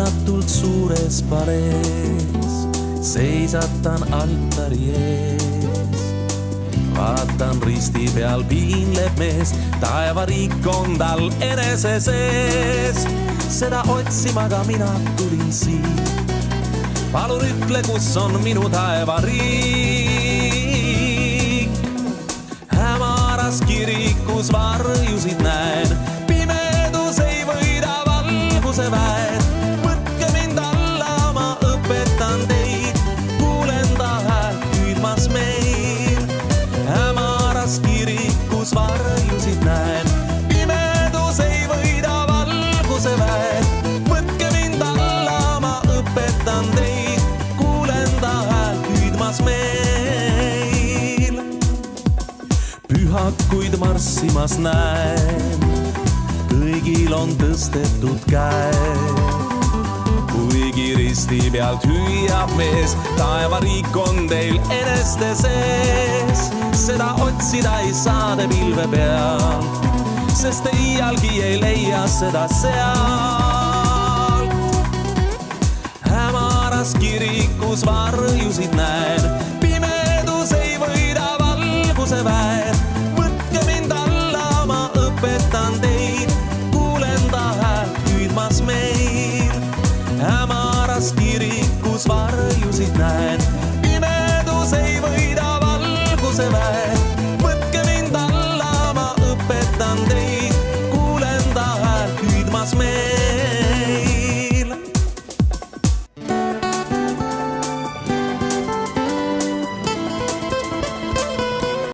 üüratult suures parees seisatan altari ees. Vaatan risti peal piinleb mees, taevariik on tal enese sees. Seda otsima ka mina tulin siin. Palun ütle, kus on minu taevariik. Hämaras kirikus varjusid näen, pimedus ei võida valguse väed. Võtke mind alla, ma õpetan teid, kuulen ta häält hüüdmas meil. Hämaras kirikus varjusid näen, pimedus ei võida valguse väed. Võtke mind alla, ma õpetan teid, kuulen ta häält hüüdmas meil. Pühakuid marssimas näen, kõigil on tõstetud käed. Kuigi risti pealt hüüab mees, taevariik on teil eneste sees. Seda otsida ei saa te pilve peal, sest te iialgi ei leia seda sealt. Hämaras kirikus varjusid näen, pimedus ei võida valguse väed. Võtke mind alla, ma õpetan teid, kuulen ta häält hüüdmas meil. Hämaras kirikus varjusid näen.